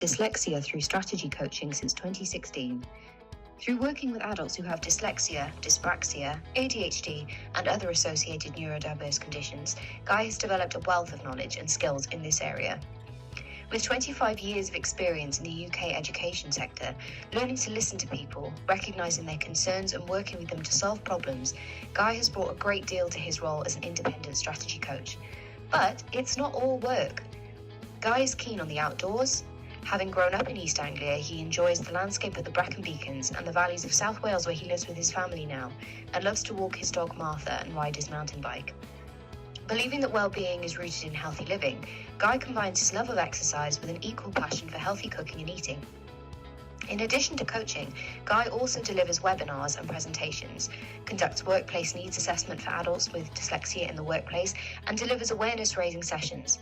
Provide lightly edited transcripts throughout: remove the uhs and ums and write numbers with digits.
dyslexia through strategy coaching since 2016. Through working with adults who have dyslexia, dyspraxia, ADHD, and other associated neurodiverse conditions, Guy has developed a wealth of knowledge and skills in this area. With 25 years of experience in the UK education sector, learning to listen to people, recognising their concerns and working with them to solve problems, Guy has brought a great deal to his role as an independent strategy coach. But it's not all work. Guy is keen on the outdoors. Having grown up in East Anglia, he enjoys the landscape of the Brecon Beacons and the valleys of South Wales where he lives with his family now, and loves to walk his dog Martha and ride his mountain bike. Believing that well-being is rooted in healthy living, Guy combines his love of exercise with an equal passion for healthy cooking and eating. In addition to coaching, Guy also delivers webinars and presentations, conducts workplace needs assessment for adults with dyslexia in the workplace, and delivers awareness-raising sessions.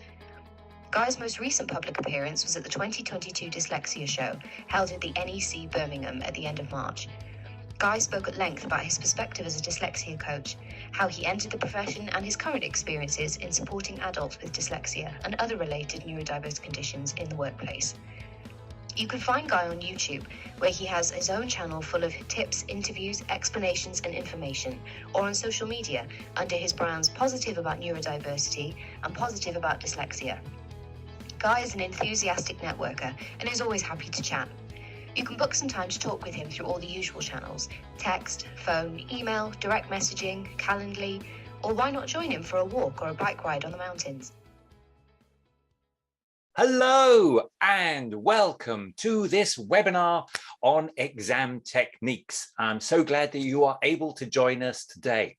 Guy's most recent public appearance was at the 2022 Dyslexia Show, held at the NEC Birmingham at the end of March. Guy spoke at length about his perspective as a dyslexia coach, how he entered the profession and his current experiences in supporting adults with dyslexia and other related neurodiverse conditions in the workplace. You can find Guy on YouTube, where he has his own channel full of tips, interviews, explanations and information, or on social media under his brands Positive About Neurodiversity and Positive About Dyslexia. Guy is an enthusiastic networker and is always happy to chat. You can book some time to talk with him through all the usual channels: text, phone, email, direct messaging, Calendly, or why not join him for a walk or a bike ride on the mountains? Hello and welcome to this webinar on exam techniques. I'm so glad that you are able to join us today.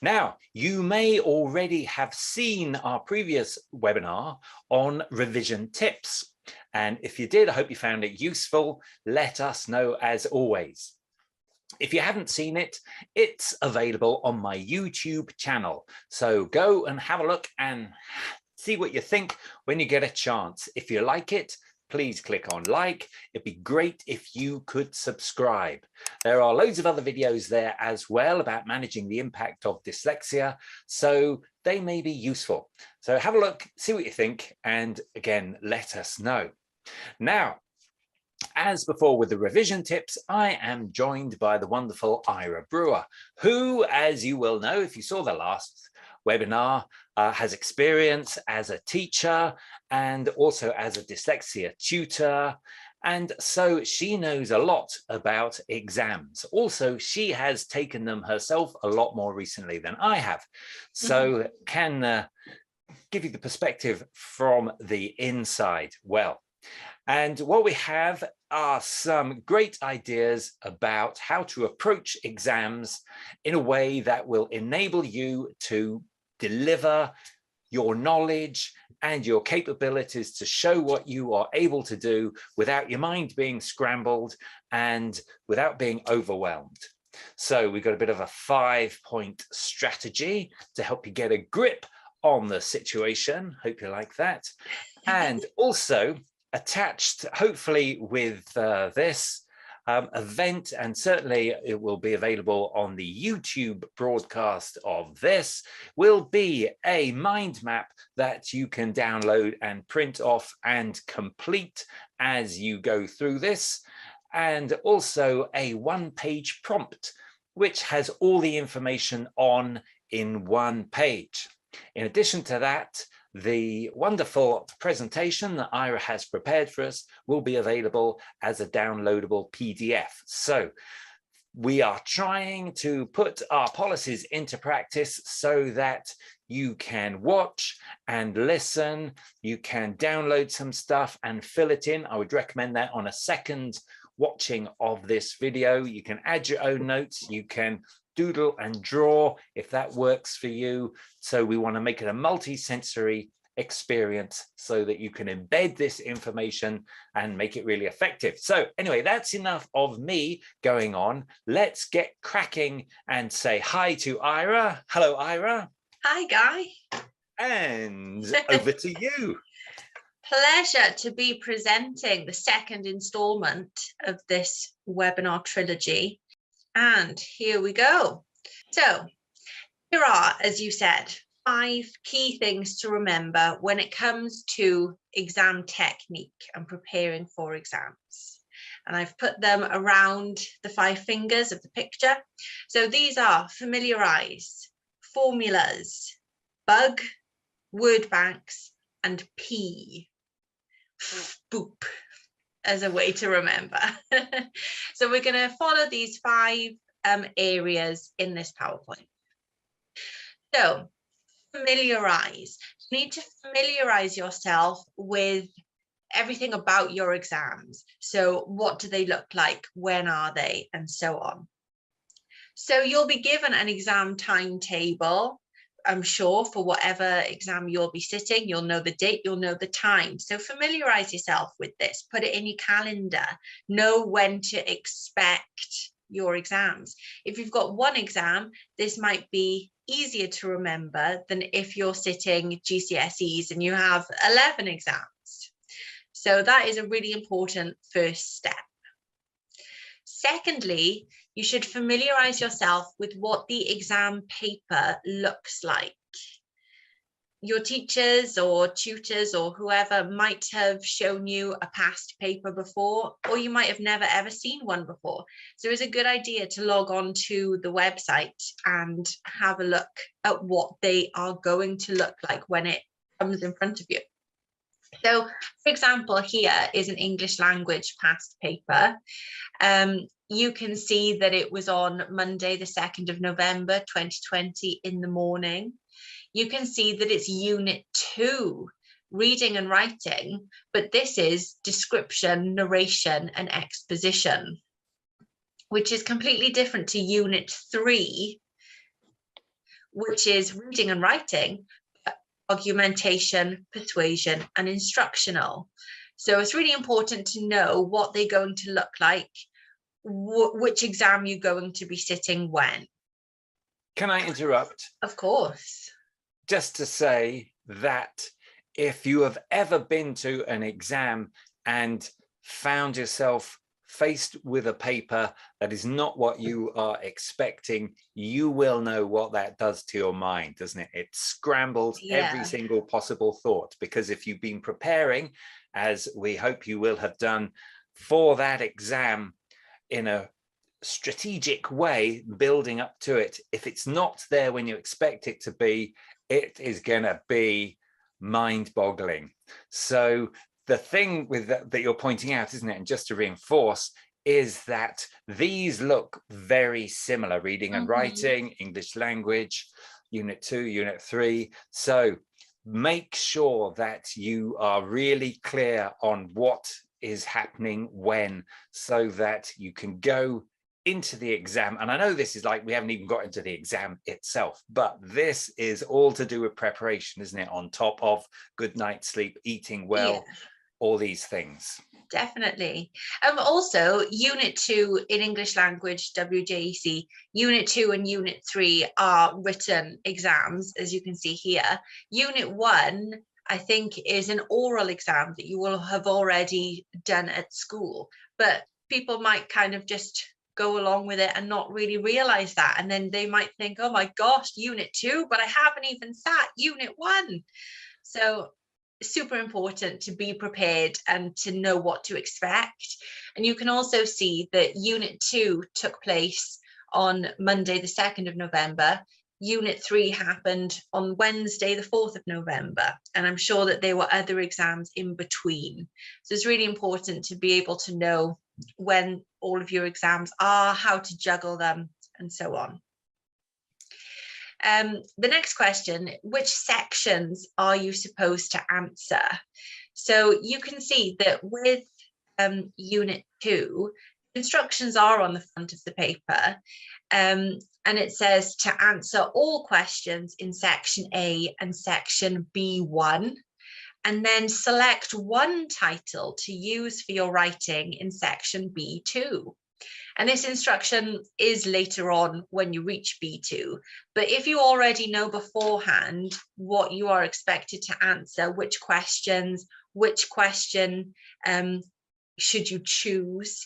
Now, you may already have seen our previous webinar on revision tips. And if you did, I hope you found it useful. Let us know as always. If you haven't seen it, it's available on my YouTube channel. So go and have a look and see what you think when you get a chance. If you like it, please click on like. It'd be great if you could subscribe. There are loads of other videos there as well about managing the impact of dyslexia, so they may be useful. So have a look, see what you think, and again, let us know. Now, as before with the revision tips, I am joined by the wonderful Eira Brewer, who, as you will know, if you saw the last webinar, has experience as a teacher and also as a dyslexia tutor. And so she knows a lot about exams. Also, she has taken them herself a lot more recently than I have. So can give you the perspective from the inside well. And what we have are some great ideas about how to approach exams in a way that will enable you to deliver your knowledge and your capabilities to show what you are able to do without your mind being scrambled and without being overwhelmed. So we've got a bit of a 5-point strategy to help you get a grip on the situation. Hope you like that. And also attached, hopefully with this event, and certainly it will be available on the YouTube broadcast of this, will be a mind map that you can download and print off and complete as you go through this, and also a 1-page prompt which has all the information on in one page. In addition to that, the wonderful presentation that Eira has prepared for us will be available as a downloadable PDF. So we are trying to put our policies into practice so that you can watch and listen, you can download some stuff and fill it in. I would recommend that on a second watching of this video. You can add your own notes, you can doodle and draw if that works for you. So we want to make it a multi-sensory experience so that you can embed this information and make it really effective. So anyway, that's enough of me going on. Let's get cracking and say hi to Eira. Hello, Eira. Hi, Guy. And over to you. Pleasure to be presenting the second installment of this webinar trilogy. And here we go. So here are, as you said, 5 key things to remember when it comes to exam technique and preparing for exams. And I've put them around the 5 fingers of the picture. So these are familiarise, formulas, bug, word banks, and P, boop, as a way to remember. So we're going to follow these 5 areas in this PowerPoint. So familiarise. You need to familiarise yourself with everything about your exams. So what do they look like? When are they? And so on. So you'll be given an exam timetable, I'm sure, for whatever exam you'll be sitting. You'll know the date, you'll know the time. So familiarise yourself with this, put it in your calendar, know when to expect your exams. If you've got one exam, this might be easier to remember than if you're sitting GCSEs and you have 11 exams. So that is a really important first step. Secondly, you should familiarise yourself with what the exam paper looks like. Your teachers or tutors or whoever might have shown you a past paper before, or you might have never ever seen one before. So it's a good idea to log on to the website and have a look at what they are going to look like when it comes in front of you. So, for example, here is an English language past paper. You can see that it was on Monday, the 2nd of November, 2020 in the morning. You can see that it's Unit 2, reading and writing, but this is description, narration, and exposition, which is completely different to Unit 3, which is reading and writing, argumentation, persuasion, and instructional. So it's really important to know what they're going to look like, which exam you're going to be sitting when. Can I interrupt? Of course. Just to say that if you have ever been to an exam and found yourself faced with a paper that is not what you are expecting, you will know what that does to your mind, doesn't it? It scrambles every single possible thought, because if you've been preparing, as we hope you will have done, for that exam in a strategic way, building up to it, if it's not there when you expect it to be, it is going to be mind-boggling. So the thing with that you're pointing out, isn't it, and just to reinforce, is that these look very similar: reading and writing, English language, Unit 2, Unit 3. So make sure that you are really clear on what is happening when, so that you can go into the exam. And I know this is like, we haven't even got into the exam itself, but this is all to do with preparation, isn't it? On top of good night's sleep, eating well, all these things. Definitely. Also, Unit 2 in English language, WJEC, Unit 2 and Unit 3 are written exams, as you can see here. Unit 1, I think, is an oral exam that you will have already done at school, but people might kind of just go along with it and not really realize that, and then they might think, oh my gosh, Unit 2, but I haven't even sat Unit 1. So super important to be prepared and to know what to expect. And you can also see that Unit 2 took place on Monday the 2nd of November. Unit 3 happened on Wednesday the 4th of November, and I'm sure that there were other exams in between. So it's really important to be able to know when all of your exams are, how to juggle them, and so on. The next question, which sections are you supposed to answer? So you can see that with Unit 2, instructions are on the front of the paper, and it says to answer all questions in section A and section B1, and then select one title to use for your writing in section B2. And this instruction is later on when you reach B2. But if you already know beforehand what you are expected to answer, which question should you choose,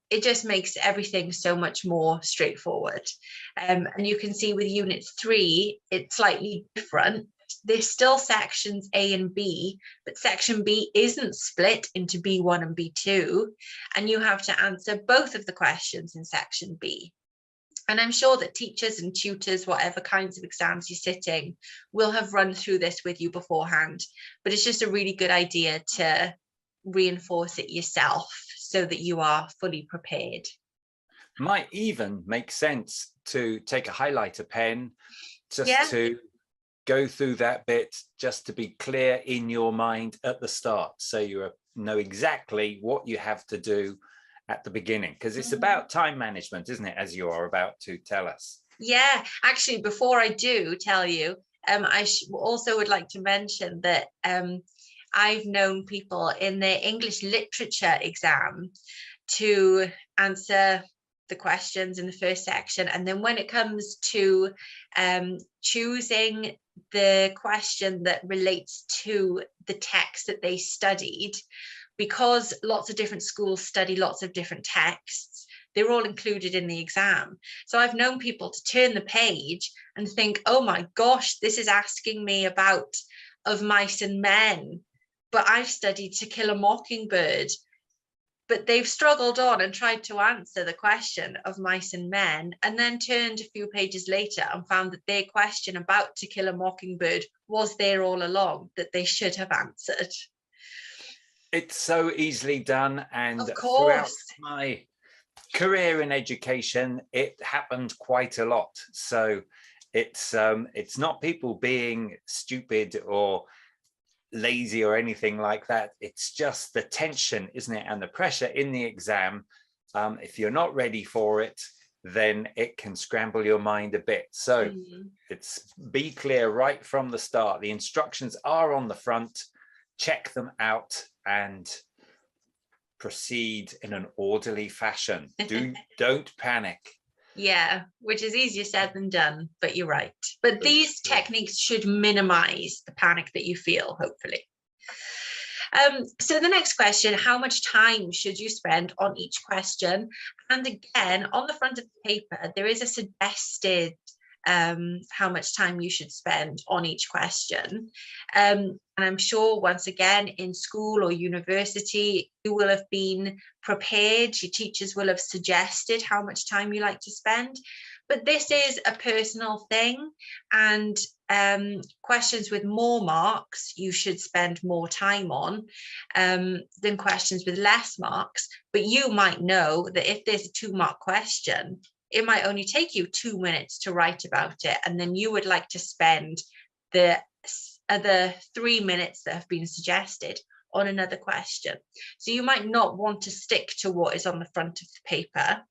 it just makes everything so much more straightforward. And you can see with Unit 3, it's slightly different. There's still sections A and B, but section B isn't split into B1 and B2, and you have to answer both of the questions in section B. And I'm sure that teachers and tutors, whatever kinds of exams you're sitting, will have run through this with you beforehand, but it's just a really good idea to reinforce it yourself so that you are fully prepared. Might even make sense to take a highlighter pen just to go through that bit, just to be clear in your mind at the start, so you know exactly what you have to do at the beginning, because it's about time management, isn't it, as you are about to tell us? Yeah, actually, before I do tell you, I also would like to mention that I've known people in their English literature exam to answer the questions in the first section, and then when it comes to choosing the question that relates to the text that they studied, because lots of different schools study lots of different texts, they're all included in the exam. So I've known people to turn the page and think, oh my gosh, this is asking me about Of Mice and Men, but I've studied To Kill a Mockingbird. But they've struggled on and tried to answer the question Of Mice and Men, and then turned a few pages later and found that their question about To Kill a Mockingbird was there all along, that they should have answered. It's so easily done, and Of throughout course. my career in education, it happened quite a lot. So it's not people being stupid or lazy or anything like that. It's just the tension, isn't it, and the pressure in the exam. If you're not ready for it, then it can scramble your mind a bit. So it's be clear right from the start. The instructions are on the front. Check them out and proceed in an orderly fashion. Don't panic. Yeah, which is easier said than done, but you're right. But these techniques should minimize the panic that you feel, hopefully. So the next question, how much time should you spend on each question? And again, on the front of the paper, there is a suggested how much time you should spend on each question. And I'm sure, once again, in school or university, you will have been prepared. Your teachers will have suggested how much time you like to spend. But this is a personal thing, and questions with more marks you should spend more time on than questions with less marks. But you might know that if there's a 2-mark question, it might only take you 2 minutes to write about it, and then you would like to spend the other 3 minutes that have been suggested on another question. So you might not want to stick to what is on the front of the paper.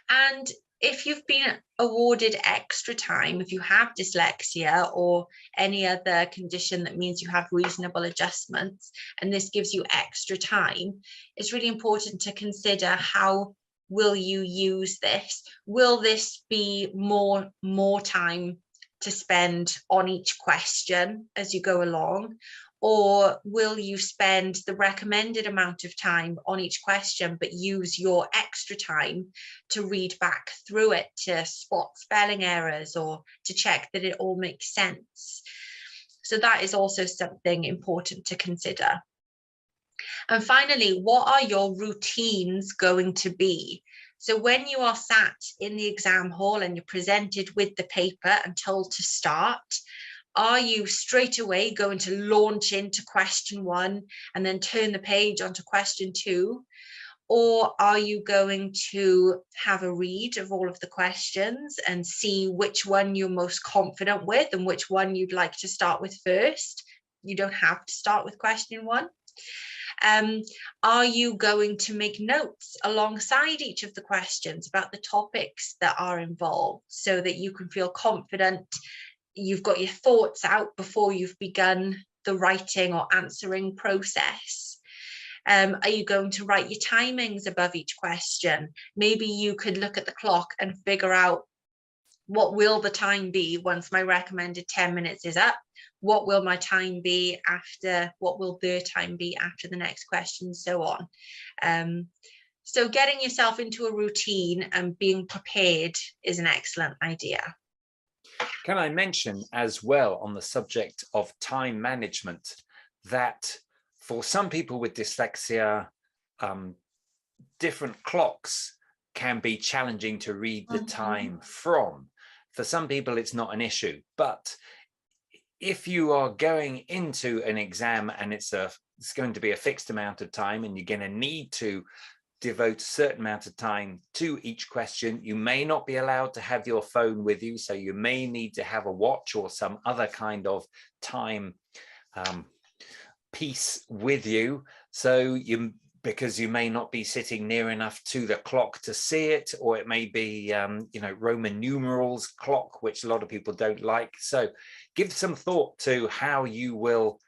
And if you've been awarded extra time, if you have dyslexia or any other condition that means you have reasonable adjustments, and this gives you extra time, it's really important to consider how will you use this? Will this be more time to spend on each question as you go along? Or will you spend the recommended amount of time on each question, but use your extra time to read back through it, to spot spelling errors or to check that it all makes sense? So that is also something important to consider. And finally, what are your routines going to be? So when you are sat in the exam hall and you're presented with the paper and told to start, are you straight away going to launch into question 1 and then turn the page onto question 2? Or are you going to have a read of all of the questions and see which one you're most confident with and which one you'd like to start with first? You don't have to start with question 1. Are you going to make notes alongside each of the questions about the topics that are involved so that you can feel confident you've got your thoughts out before you've begun the writing or answering process? Are you going to write your timings above each question? Maybe you could look at the clock and figure out, what will the time be once my recommended 10 minutes is up? What will my time be after? What will their time be after the next question? So on. So getting yourself into a routine and being prepared is an excellent idea. Can I mention as well on the subject of time management that for some people with dyslexia, different clocks can be challenging to read the time from. For some people, it's not an issue, but if you are going into an exam and it's going to be a fixed amount of time and you're going to need to devote a certain amount of time to each question, you may not be allowed to have your phone with you, so you may need to have a watch or some other kind of time piece with you, because you may not be sitting near enough to the clock to see it, or it may be Roman numerals clock, which a lot of people don't like. So give some thought to how you will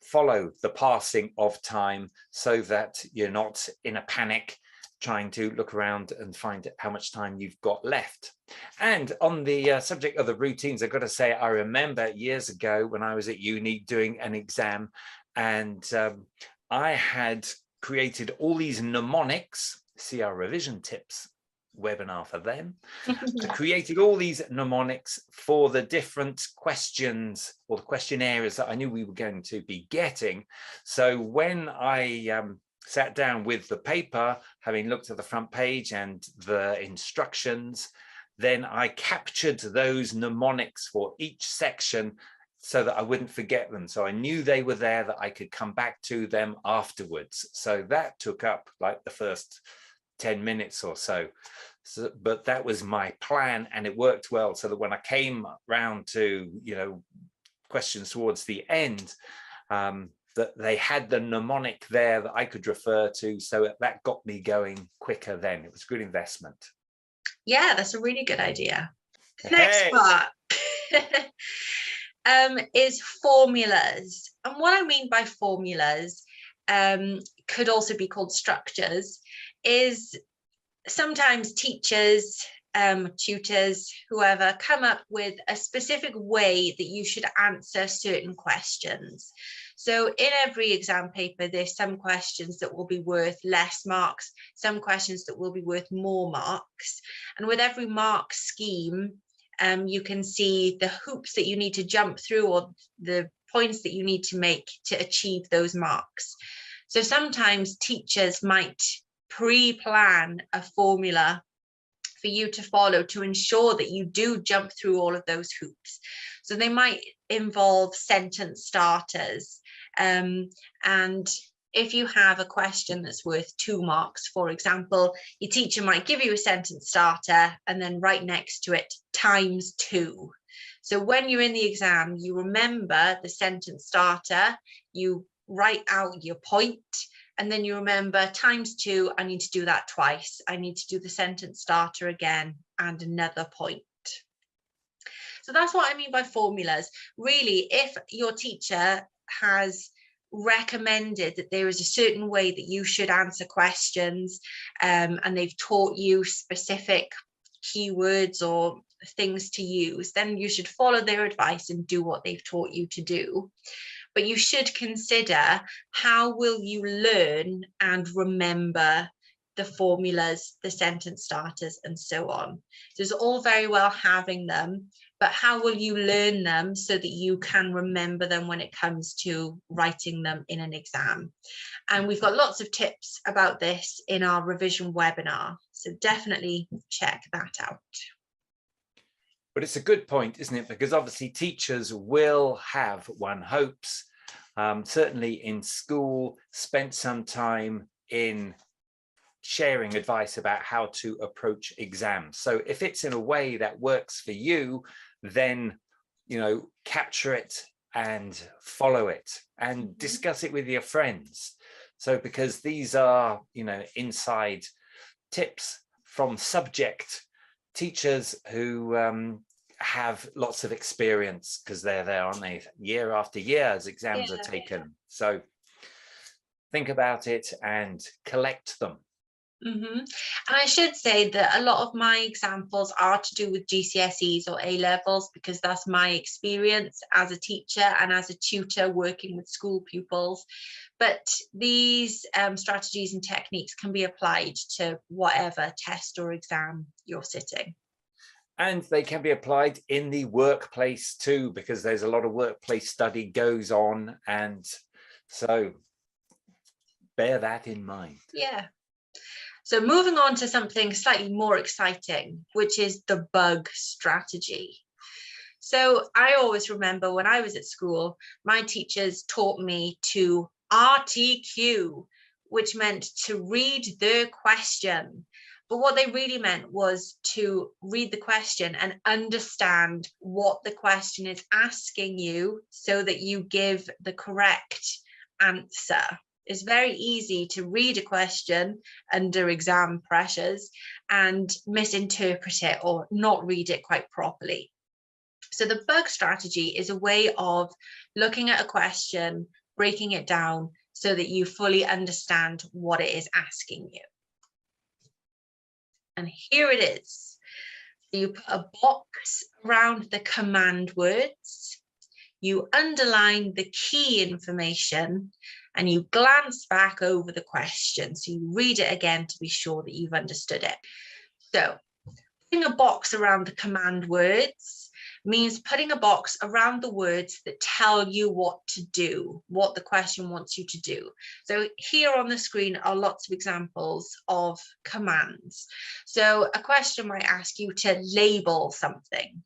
follow the passing of time so that you're not in a panic trying to look around and find how much time you've got left. And on the subject of the routines, I've got to say, I remember years ago when I was at uni doing an exam, and I had created all these mnemonics. See our revision tips webinar for them. I created all these mnemonics for the different questions or the questionnaires that I knew we were going to be getting. So when I sat down with the paper, having looked at the front page and the instructions, then I captured those mnemonics for each section so that I wouldn't forget them. So I knew they were there, that I could come back to them afterwards. So that took up like the first 10 minutes or so. But that was my plan, and it worked well, so that when I came round to questions towards the end, that they had the mnemonic there that I could refer to, so that got me going quicker then. It was a good investment. Yeah, that's a really good idea. Next part is formulas. And what I mean by formulas, could also be called structures, is sometimes teachers, tutors, whoever, come up with a specific way that you should answer certain questions. So in every exam paper, there's some questions that will be worth less marks, some questions that will be worth more marks. And with every mark scheme, you can see the hoops that you need to jump through, or the points that you need to make to achieve those marks. So sometimes teachers might pre-plan a formula for you to follow to ensure that you do jump through all of those hoops. So they might involve sentence starters. And if you have a question that's worth 2 marks, for example, your teacher might give you a sentence starter and then right next to it, ×2. So when you're in the exam, you remember the sentence starter, you write out your point, and then you remember ×2, I need to do that twice. I need to do the sentence starter again and another point. So that's what I mean by formulas. Really, if your teacher has recommended that there is a certain way that you should answer questions, and they've taught you specific keywords or things to use, then you should follow their advice and do what they've taught you to do. But you should consider, how will you learn and remember the formulas, the sentence starters, and so on. So it's all very well having them, but how will you learn them so that you can remember them when it comes to writing them in an exam? And we've got lots of tips about this in our revision webinar, so definitely check that out. But it's a good point, isn't it? Because obviously teachers will have, one hopes, certainly in school, spent some time in sharing advice about how to approach exams. So if it's in a way that works for you, then, capture it and follow it and discuss it with your friends. So because these are, inside tips from subject teachers who have lots of experience, because they're there, aren't they, year after year as exams are taken. So think about it and collect them. And I should say that a lot of my examples are to do with GCSEs or A levels, because that's my experience as a teacher and as a tutor working with school pupils. But these strategies and techniques can be applied to whatever test or exam you're sitting. And they can be applied in the workplace too, because there's a lot of workplace study goes on. And so bear that in mind. Yeah. So moving on to something slightly more exciting, which is the bug strategy. So I always remember when I was at school, my teachers taught me to RTQ, which meant to read the question. But what they really meant was to read the question and understand what the question is asking you so that you give the correct answer. It's very easy to read a question under exam pressures and misinterpret it or not read it quite properly. So the bug strategy is a way of looking at a question, breaking it down so that you fully understand what it is asking you. And here it is. You put a box around the command words, you underline the key information, and you glance back over the question. So you read it again to be sure that you've understood it. So putting a box around the command words means putting a box around the words that tell you what to do, what the question wants you to do. So here on the screen are lots of examples of commands. So a question might ask you to label something.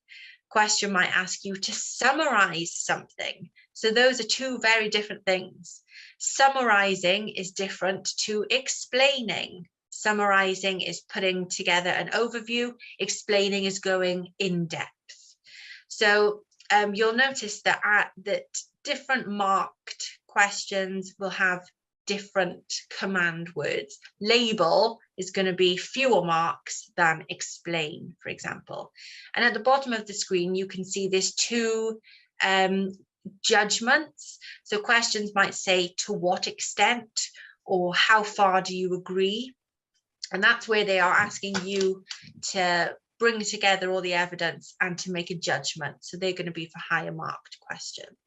Question might ask you to summarize something. So those are two very different things. Summarizing is different to explaining. Summarizing is putting together an overview. Explaining is going in depth. So you'll notice that different marked questions will have different command words. Label is going to be fewer marks than explain, for example. And at the bottom of the screen, you can see there's two judgments. So questions might say, to what extent, or how far do you agree? And that's where they are asking you to bring together all the evidence and to make a judgment. So they're going to be for higher marked questions.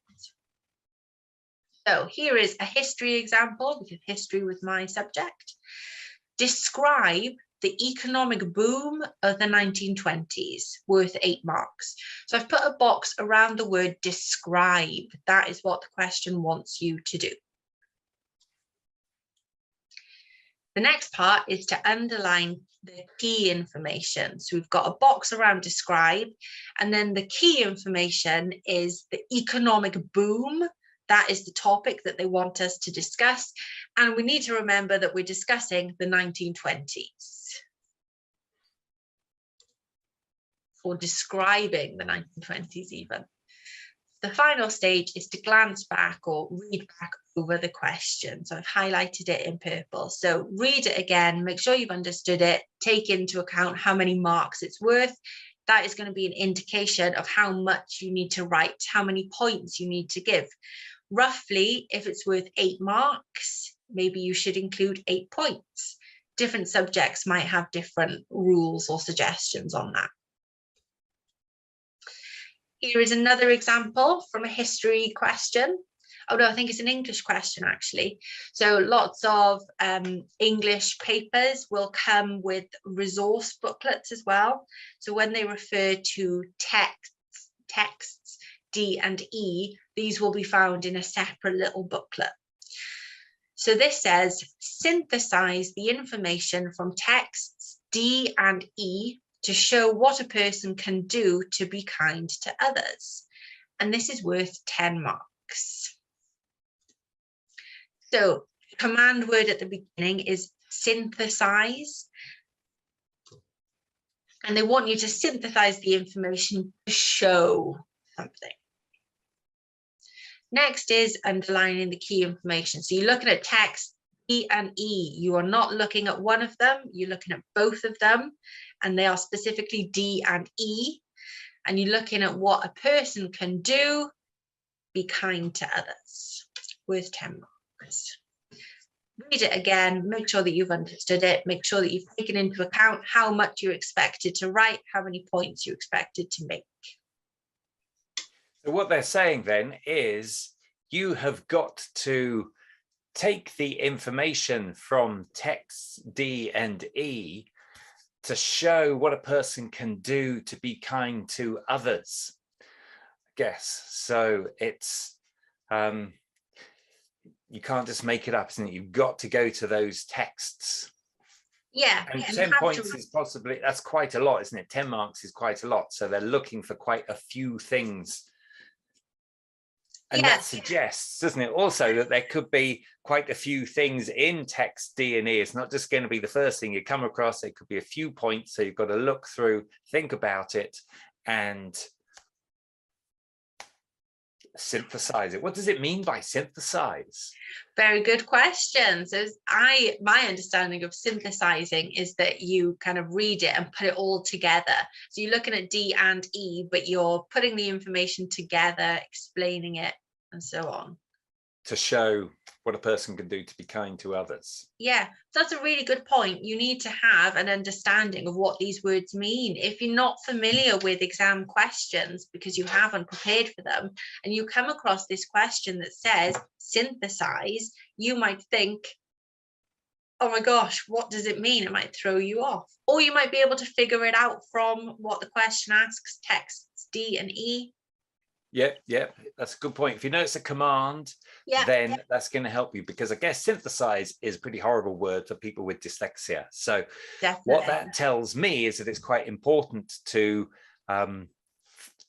So here is a history example, because history was my subject. Describe the economic boom of the 1920s, worth 8 marks. So I've put a box around the word describe. That is what the question wants you to do. The next part is to underline the key information. So we've got a box around describe, and then the key information is the economic boom. That is the topic that they want us to discuss. And we need to remember that we're discussing the 1920s. Or describing the 1920s even. The final stage is to glance back or read back over the question. So I've highlighted it in purple. So read it again, make sure you've understood it, take into account how many marks it's worth. That is going to be an indication of how much you need to write, how many points you need to give. Roughly, if it's worth 8 marks, maybe you should include 8 points. Different subjects might have different rules or suggestions on that. Here is another example from a history question. Oh no, I think it's an English question actually. So lots of English papers will come with resource booklets as well. So when they refer to texts D and E, these will be found in a separate little booklet. So this says, synthesize the information from texts D and E to show what a person can do to be kind to others. And this is worth 10 marks. So command word at the beginning is synthesize. And they want you to synthesize the information to show something. Next is underlining the key information. So you're looking at text D and E. You are not looking at one of them, you're looking at both of them, and they are specifically D and E. And you're looking at what a person can do, be kind to others, worth 10 marks. read it again, make sure that you've understood it, make sure that you've taken into account how much you're expected to write, how many points you're expected to make. So what they're saying then is you have got to take the information from texts D and E to show what a person can do to be kind to others, I guess. So it's, you can't just make it up, isn't it? You've got to go to those texts. Yeah. And 10 points is possibly, that's quite a lot, isn't it? 10 marks is quite a lot. So they're looking for quite a few things. And that suggests, doesn't it, also that there could be quite a few things in text D and E. It's not just going to be the first thing you come across. It could be a few points. So you've got to look through, think about it, and synthesize it. What does it mean by synthesize? Very good question. So my understanding of synthesizing is that you kind of read it and put it all together. So you're looking at D and E, but you're putting the information together, explaining it, and so on. To show what a person can do to be kind to others. Yeah, that's a really good point. You need to have an understanding of what these words mean. If you're not familiar with exam questions because you haven't prepared for them, and you come across this question that says synthesize, you might think, oh my gosh, what does it mean? It might throw you off. Or you might be able to figure it out from what the question asks, texts D and E. Yep, that's a good point. If you know it's a command, then that's going to help you, because I guess synthesize is a pretty horrible word for people with dyslexia. So what that tells me is that it's quite important to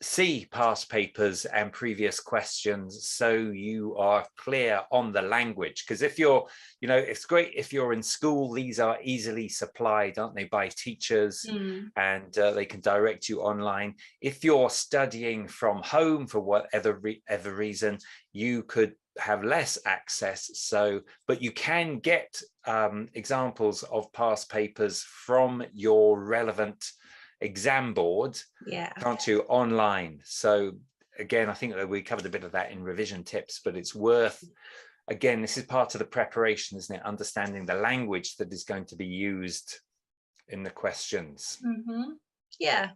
see past papers and previous questions so you are clear on the language. Because if you're, it's great if you're in school, these are easily supplied, aren't they, by teachers, and they can direct you online. If you're studying from home for whatever reason, you could have less access. So, but you can get examples of past papers from your relevant exam board, can't you, online? So again, I think that we covered a bit of that in revision tips, but it's worth, again, this is part of the preparation, isn't it? Understanding the language that is going to be used in the questions. Yeah.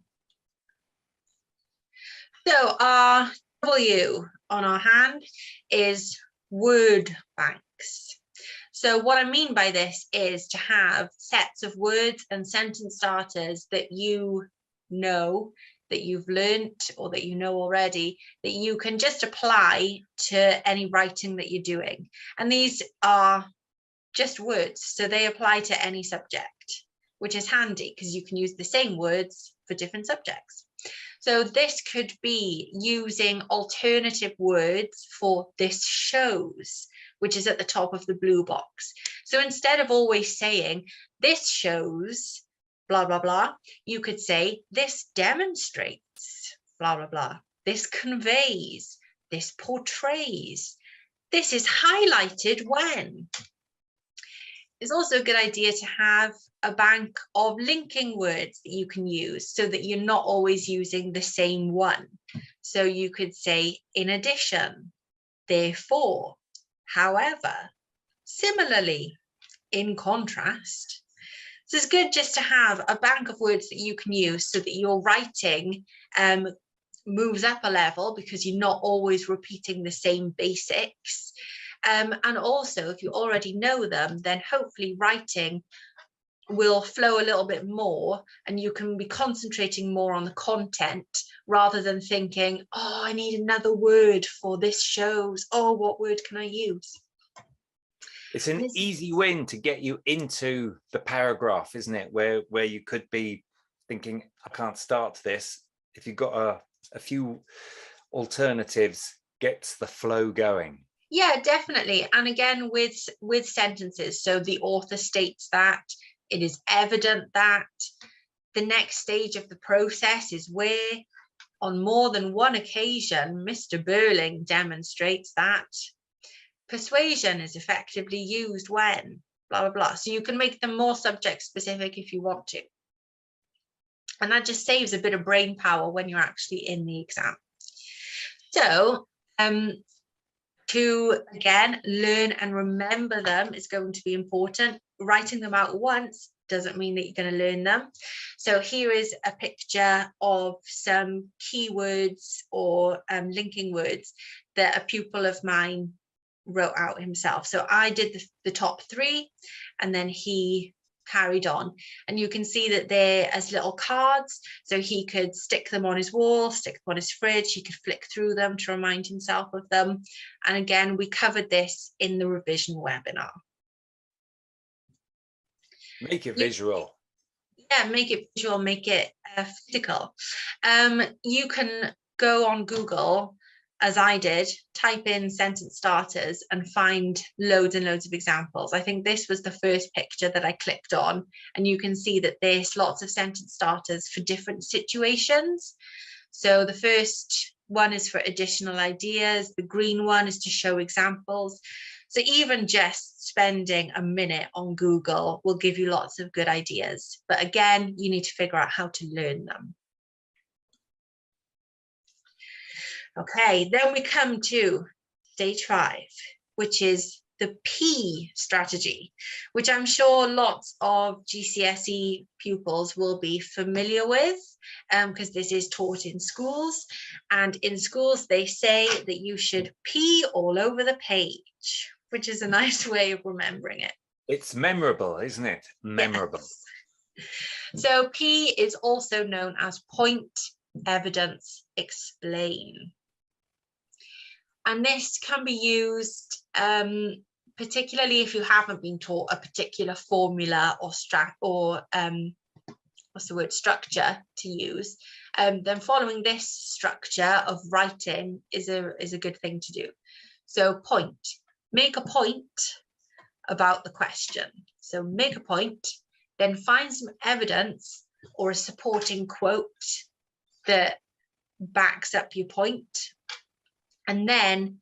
So our W on our hand is word banks. So what I mean by this is to have sets of words and sentence starters that you know, that you've learnt, or that you know already, that you can just apply to any writing that you're doing. And these are just words, so they apply to any subject, which is handy because you can use the same words for different subjects. So this could be using alternative words for this shows, which is at the top of the blue box. So instead of always saying this shows blah, blah, blah, you could say this demonstrates blah, blah, blah. This conveys, this portrays, this is highlighted when. It's also a good idea to have a bank of linking words that you can use so that you're not always using the same one. So you could say in addition, therefore, however, similarly, in contrast. So it's good just to have a bank of words that you can use so that your writing moves up a level, because you're not always repeating the same basics. And also, if you already know them, then hopefully writing will flow a little bit more, and you can be concentrating more on the content rather than thinking, oh, I need another word for this shows. Oh, what word can I use? It's an easy win to get you into the paragraph, isn't it? Where you could be thinking, I can't start this. If you've got a few alternatives, gets the flow going. Yeah, definitely. And again, with sentences, so the author states that, it is evident that, the next stage of the process is where, on more than one occasion, Mr. Burling demonstrates that, persuasion is effectively used when, blah, blah, blah. So you can make them more subject specific if you want to. And that just saves a bit of brain power when you're actually in the exam. So, To, again, learn and remember them is going to be important. Writing them out once doesn't mean that you're going to learn them. So here is a picture of some keywords or linking words that a pupil of mine wrote out himself. So I did the top 3, and then he carried on, and you can see that they're as little cards, so he could stick them on his wall, stick them on his fridge, he could flick through them to remind himself of them. And again, we covered this in the revision webinar. Make it visual. Yeah, make it visual, make it physical. You can go on Google, as I did, type in sentence starters and find loads and loads of examples. I think this was the first picture that I clicked on, and you can see that there's lots of sentence starters for different situations. So the first one is for additional ideas. The green one is to show examples. So even just spending a minute on Google will give you lots of good ideas. But again, you need to figure out how to learn them. Okay, then we come to stage 5, which is the P strategy, which I'm sure lots of GCSE pupils will be familiar with, because this is taught in schools. And in schools, they say that you should pee all over the page, which is a nice way of remembering it. It's memorable, isn't it? Memorable. Yes. So P is also known as point, evidence, explain. And this can be used particularly if you haven't been taught a particular formula or structure to use. Then following this structure of writing is a good thing to do. So point, make a point about the question. So make a point, then find some evidence or a supporting quote that backs up your point, and then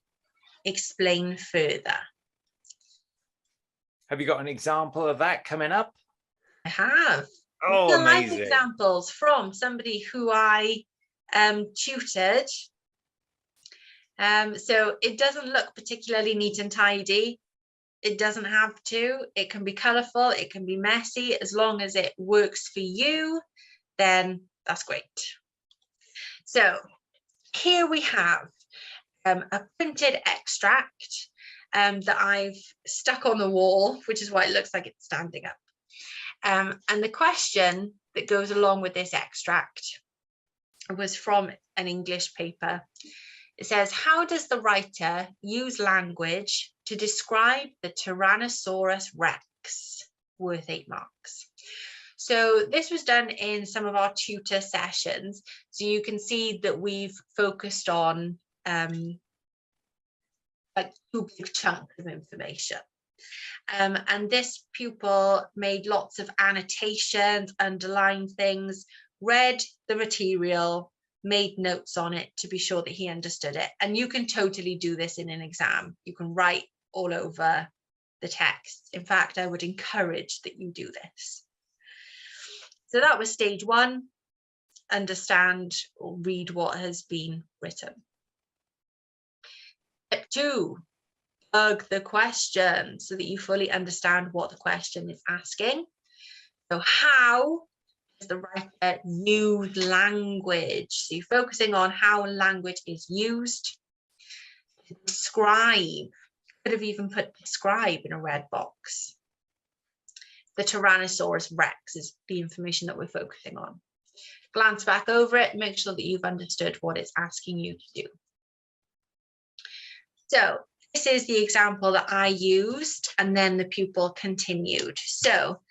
explain further. Have you got an example of that coming up? I have. Oh, amazing. Live examples from somebody who I tutored. So it doesn't look particularly neat and tidy. It doesn't have to. It can be colourful, it can be messy. As long as it works for you, then that's great. So here we have a printed extract that I've stuck on the wall, which is why it looks like it's standing up. And the question that goes along with this extract was from an English paper. It says, how does the writer use language to describe the Tyrannosaurus Rex? Worth 8 marks. So this was done in some of our tutor sessions. So you can see that we've focused on like 2 big chunks of information. And this pupil made lots of annotations, underlined things, read the material, made notes on it to be sure that he understood it. And you can totally do this in an exam. You can write all over the text. In fact, I would encourage that you do this. So that was stage 1, understand or read what has been written. Step 2, bug the question so that you fully understand what the question is asking. So how does the writer use language? So you're focusing on how language is used. Describe, could have even put describe in a red box. The Tyrannosaurus Rex is the information that we're focusing on. Glance back over it, make sure that you've understood what it's asking you to do. So this is the example that I used, and then the pupil continued. So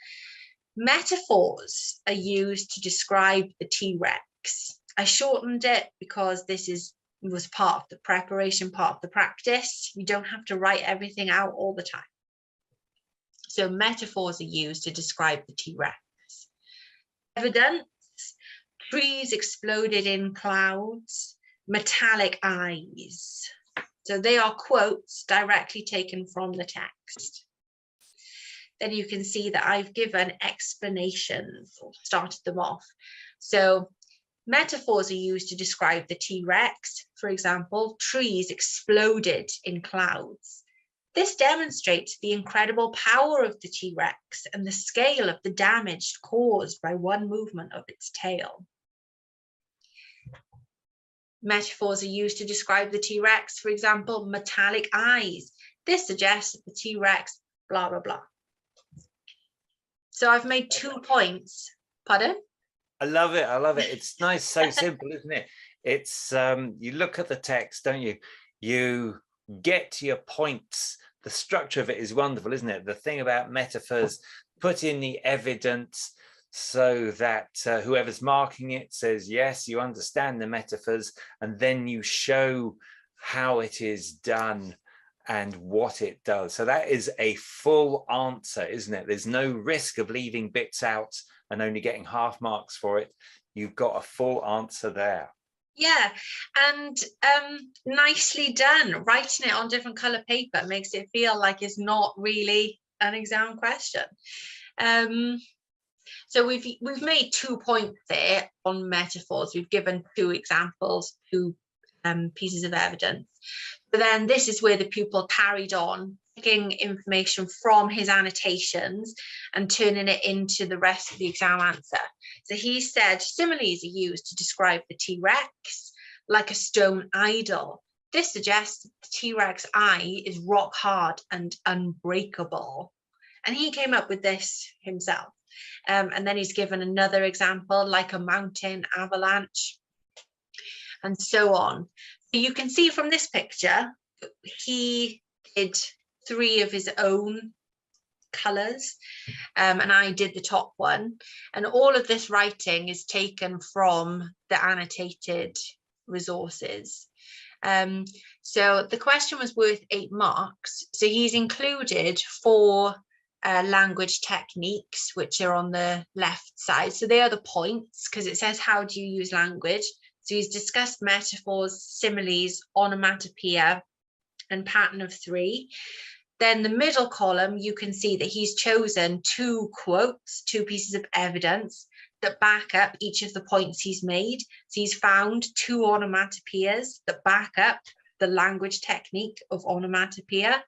metaphors are used to describe the T-Rex. I shortened it because this was part of the preparation, part of the practice. You don't have to write everything out all the time. So metaphors are used to describe the T-Rex. Evidence, trees exploded in clouds, metallic eyes. So they are quotes directly taken from the text. Then you can see that I've given explanations or started them off. So Metaphors are used to describe the T-Rex. For example, trees exploded in clouds. This demonstrates the incredible power of the T-Rex and the scale of the damage caused by one movement of its tail. Metaphors are used to describe the T-Rex. For example, metallic eyes. This suggests that the T-Rex, blah, blah, blah. So I've made 2 points. Pardon? I love it. I love it. It's nice, so simple, isn't it? It's you look at the text, don't you? You get to your points. The structure of it is wonderful, isn't it? The thing about metaphors, put in the evidence so that whoever's marking it says, yes, you understand the metaphors, and then you show how it is done and what it does. So that is a full answer, isn't it? There's no risk of leaving bits out and only getting half marks for it. You've got a full answer there. Yeah, and nicely done. Writing it on different color paper makes it feel like it's not really an exam question. So we've made 2 points there on metaphors. We've given 2 examples, 2 pieces of evidence. But then this is where the pupil carried on, taking information from his annotations and turning it into the rest of the exam answer. So he said, similes are used to describe the T-Rex like a stone idol. This suggests that the T-Rex eye is rock hard and unbreakable. And he came up with this himself. And then he's given another example, like a mountain avalanche, and so on. So you can see from this picture, he did 3 of his own colours, and I did the top one. And all of this writing is taken from the annotated resources. So the question was worth 8 marks. So he's included 4 language techniques, which are on the left side. So they are the points, because it says, how do you use language? So he's discussed metaphors, similes, onomatopoeia, and pattern of 3. Then the middle column, you can see that he's chosen 2 quotes, 2 pieces of evidence that back up each of the points he's made. So he's found 2 onomatopoeias that back up the language technique of onomatopoeia.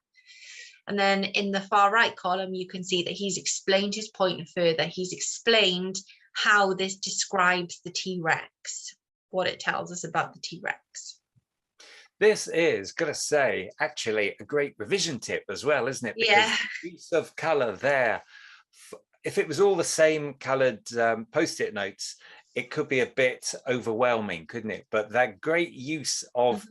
And then in the far right column, you can see that he's explained his point further. He's explained how this describes the T-Rex, what it tells us about the T-Rex. This is, gotta say, actually a great revision tip as well, isn't it? Because Yeah. the use of colour there, if it was all the same coloured post-it notes, it could be a bit overwhelming, couldn't it? But that great use of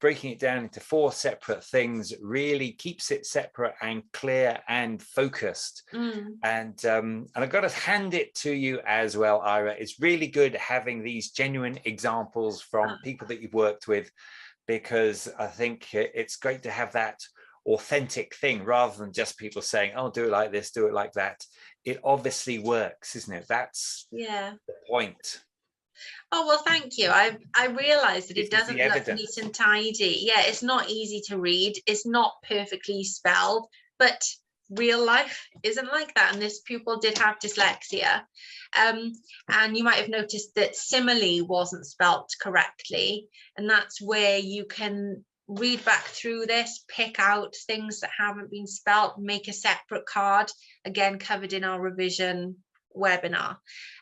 breaking it down into 4 separate things really keeps it separate and clear and focused. And I've got to hand it to you as well, Eira. It's really good having these genuine examples from people that you've worked with, because I think it's great to have that authentic thing rather than just people saying, oh, do it like this, do it like that. It obviously works, isn't it? That's the point. Oh, well, thank you. I realized that it doesn't look neat and tidy. Yeah, it's not easy to read. It's not perfectly spelled, but real life isn't like that. And this pupil did have dyslexia. And you might have noticed that simile wasn't spelt correctly. And that's where you can read back through this, pick out things that haven't been spelt, make a separate card, again covered in our revision webinar.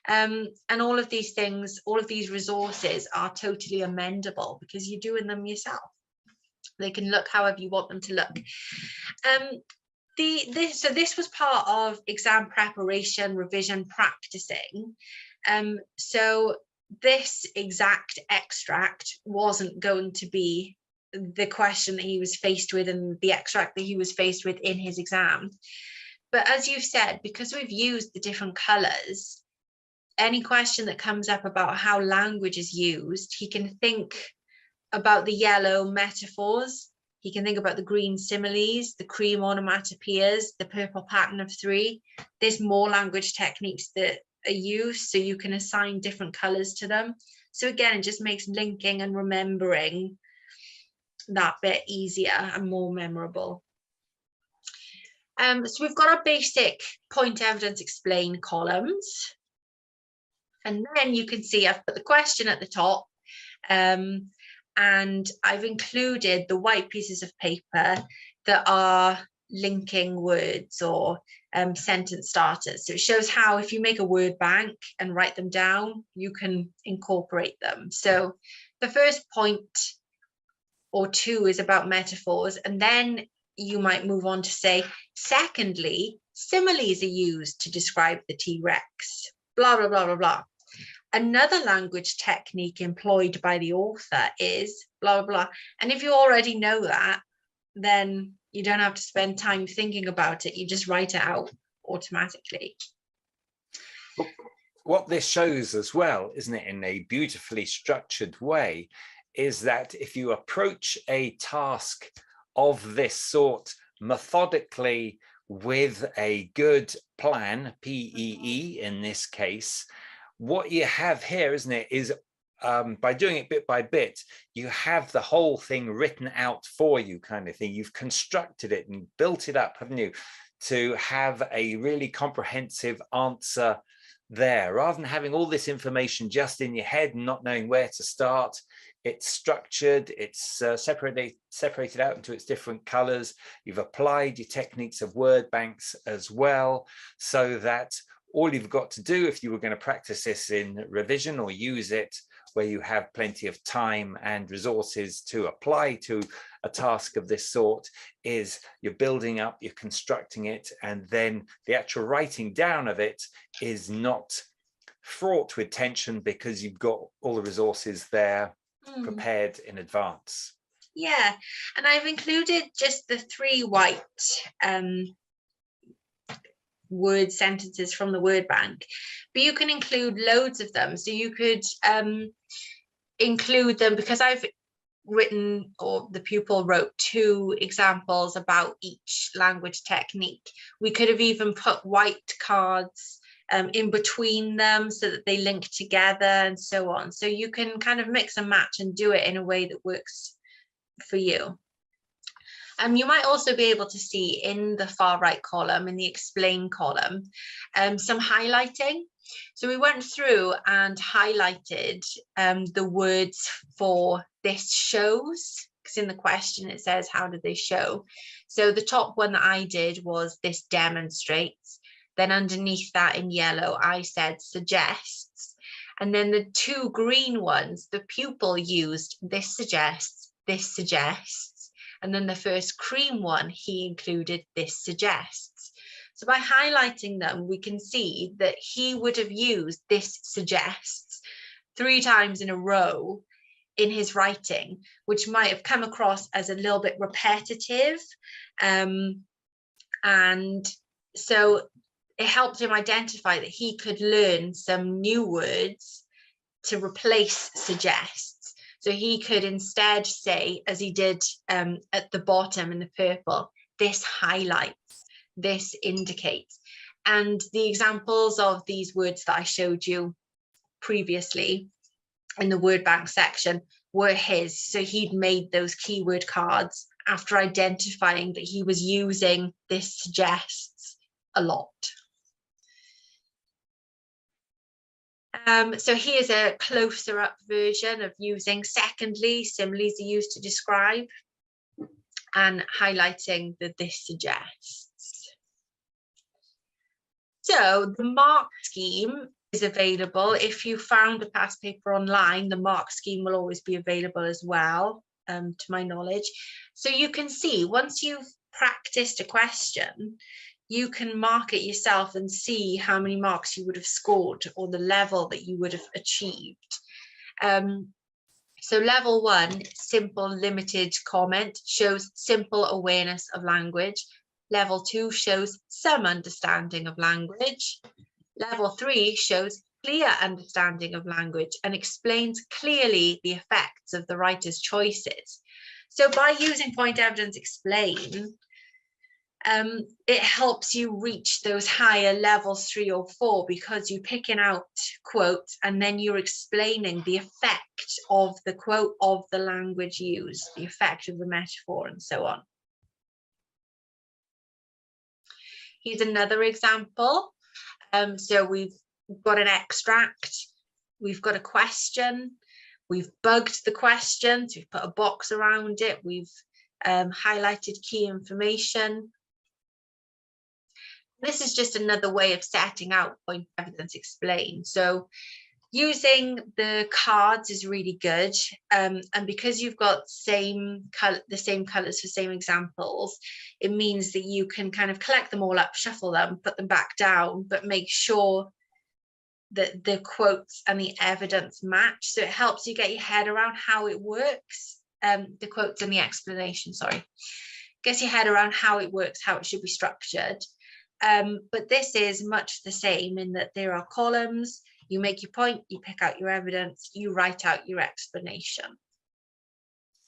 And all of these things, all of these resources are totally amendable because you're doing them yourself. They can look however you want them to look. So this was part of exam preparation, revision, practicing. So this exact extract wasn't going to be the question that he was faced with and the extract that he was faced with in his exam. But as you've said, because we've used the different colours, any question that comes up about how language is used, he can think about the yellow metaphors, he can think about the green similes, the cream onomatopoeias, the purple pattern of 3. There's more language techniques that are used, so you can assign different colours to them. So again, it just makes linking and remembering that bit easier and more memorable. So we've got our basic point, evidence, explain columns. And then you can see I've put the question at the top, and I've included the white pieces of paper that are linking words or sentence starters. So it shows how if you make a word bank and write them down, you can incorporate them. So the first point or two is about metaphors, and then you might move on to say, secondly, similes are used to describe the T-Rex, blah, blah, blah, blah, blah. Another language technique employed by the author is blah, blah, blah. And if you already know that, then you don't have to spend time thinking about it. You just write it out automatically. What this shows as well, isn't it, in a beautifully structured way, is that if you approach a task of this sort methodically with a good plan, PEE in this case, what you have here, isn't it, is by doing it bit by bit, you have the whole thing written out for you, kind of thing. You've constructed it and built it up, haven't you, to have a really comprehensive answer there, rather than having all this information just in your head and not knowing where to start. It's structured, it's separated out into its different colors. You've applied your techniques of word banks as well, so that all you've got to do, if you were going to practice this in revision or use it where you have plenty of time and resources to apply to a task of this sort, is you're building up, you're constructing it, and then the actual writing down of it is not fraught with tension because you've got all the resources there prepared in advance. Yeah, and I've included just the 3 white word sentences from the word bank, but you can include loads of them. So you could include them, because I've written, or the pupil wrote, 2 examples about each language technique. We could have even put white cards in between them so that they link together and so on. So you can kind of mix and match and do it in a way that works for you. You might also be able to see in the far right column, in the explain column, some highlighting. So we went through and highlighted the words for this shows, because in the question it says, how do they show? So the top one that I did was this demonstrates. Then underneath that in yellow, I said suggests. And then the 2 green ones, the pupil used this suggests, this suggests. And then the first cream one, he included this suggests. So by highlighting them, we can see that he would have used this suggests 3 times in a row in his writing, which might have come across as a little bit repetitive. And so it helped him identify that he could learn some new words to replace suggests. So he could instead say, as he did at the bottom in the purple, this highlights, this indicates. And the examples of these words that I showed you previously in the word bank section were his. So he'd made those keyword cards after identifying that he was using this suggests a lot. So here's a closer up version of using secondly, similes are used to describe, and highlighting the this suggests. So the mark scheme is available. If you found a past paper online, the mark scheme will always be available as well, to my knowledge. So you can see, once you've practiced a question, you can mark it yourself and see how many marks you would have scored or the level that you would have achieved. So level 1, simple limited comment, shows simple awareness of language. Level 2 shows some understanding of language. Level 3 shows clear understanding of language and explains clearly the effects of the writer's choices. So by using point evidence explain, it helps you reach those higher levels 3 or 4, because you're picking out quotes and then you're explaining the effect of the quote, of the language used, the effect of the metaphor, and so on. Here's another example. So we've got an extract we've got a question, we've bugged the question, so we've put a box around it, we've highlighted key information. This is just another way of setting out point evidence explained. So using the cards is really good, and because you've got the same colors for same examples, it means that you can kind of collect them all up, shuffle them, put them back down, but make sure that the quotes and the evidence match. So it helps you get your head around how it works. The quotes and the explanation, sorry, gets your head around how it works, how it should be structured. But this is much the same in that there are columns, you make your point, you pick out your evidence, you write out your explanation.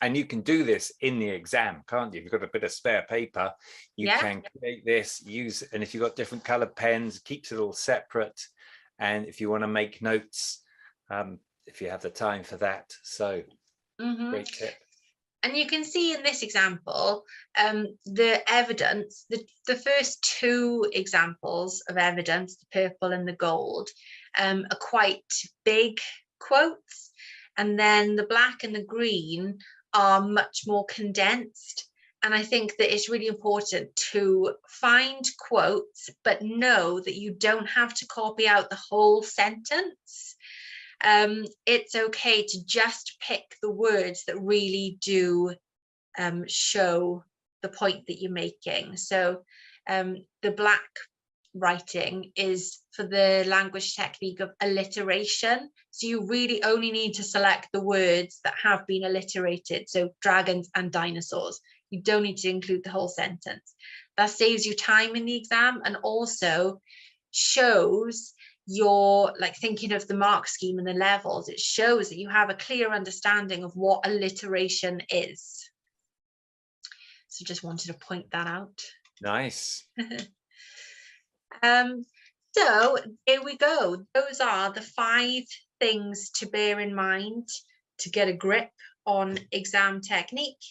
And you can do this in the exam, can't you? If you've got a bit of spare paper, you can create this, and if you've got different colored pens, keeps it all separate. And if you want to make notes, if you have the time for that. So great tip. And you can see in this example, the evidence, the first two examples of evidence, the purple and the gold, are quite big quotes. And then the black and the green are much more condensed. And I think that it's really important to find quotes, but know that you don't have to copy out the whole sentence. It's okay to just pick the words that really do show the point that you're making. So the black writing is for the language technique of alliteration. So you really only need to select the words that have been alliterated. So dragons and dinosaurs. You don't need to include the whole sentence. That saves you time in the exam and also shows your, like, thinking of the mark scheme and the levels, it shows that you have a clear understanding of what alliteration is. So just wanted to point that out. Nice. So here we go. Those are the 5 things to bear in mind to get a grip on exam technique.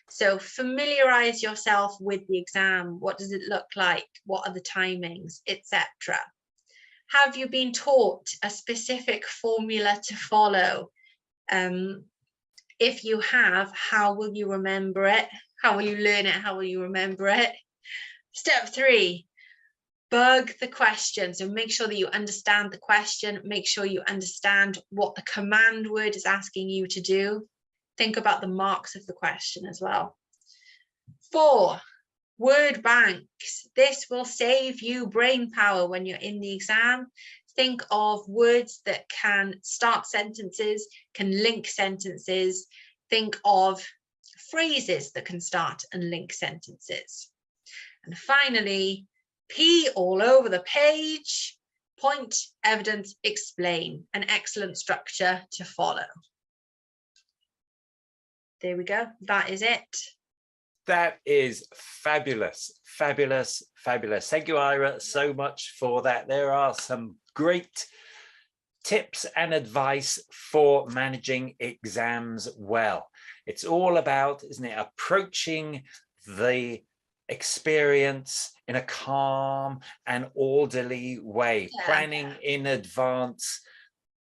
So familiarize yourself with the exam. What does it look like? What are the timings, etc.? Have you been taught a specific formula to follow? If you have, how will you remember it? How will you learn it? How will you remember it? Step 3, bug the question. So make sure that you understand the question. Make sure you understand what the command word is asking you to do. Think about the marks of the question as well. 4, word banks. This will save you brain power when you're in the exam. Think of words that can start sentences, can link sentences. Think of phrases that can start and link sentences. And finally, P all over the page, point, evidence, explain. An excellent structure to follow. There we go. That is it. That is fabulous, fabulous, fabulous. Thank you, Eira, so much for that. There are some great tips and advice for managing exams well. It's all about, isn't it, approaching the experience in a calm and orderly way, planning in advance,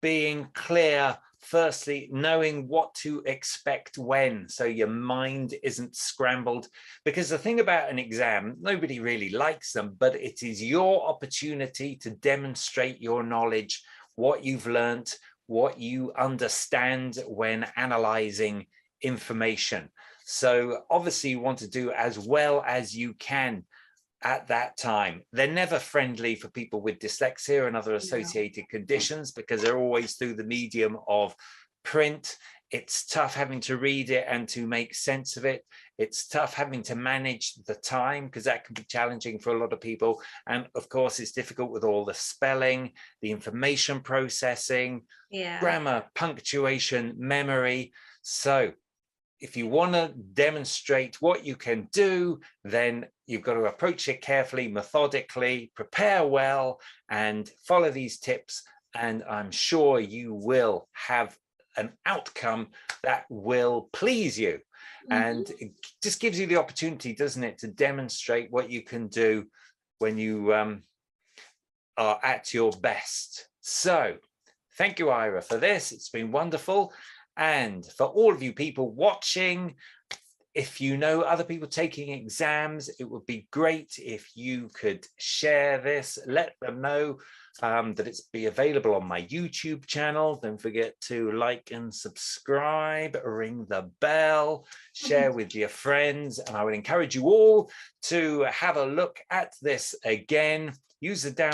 being clear. Firstly, knowing what to expect when, so your mind isn't scrambled. Because the thing about an exam, nobody really likes them, but it is your opportunity to demonstrate your knowledge, what you've learnt, what you understand when analysing information. So obviously you want to do as well as you can at that time. They're never friendly for people with dyslexia and other associated conditions because they're always through the medium of print. It's tough having to read it and to make sense of it. It's tough having to manage the time because that can be challenging for a lot of people. And of course, it's difficult with all the spelling, the information processing, grammar, punctuation, memory. So if you want to demonstrate what you can do, then you've got to approach it carefully, methodically, prepare well, and follow these tips. And I'm sure you will have an outcome that will please you. And it just gives you the opportunity, doesn't it, to demonstrate what you can do when you are at your best. So Thank you, Eira, for this. It's been wonderful. And for all of you people watching, if you know other people taking exams, it would be great if you could share this, let them know that it's be available on my YouTube channel. Don't forget to like and subscribe, ring the bell, share with your friends. And I would encourage you all to have a look at this again. Use the down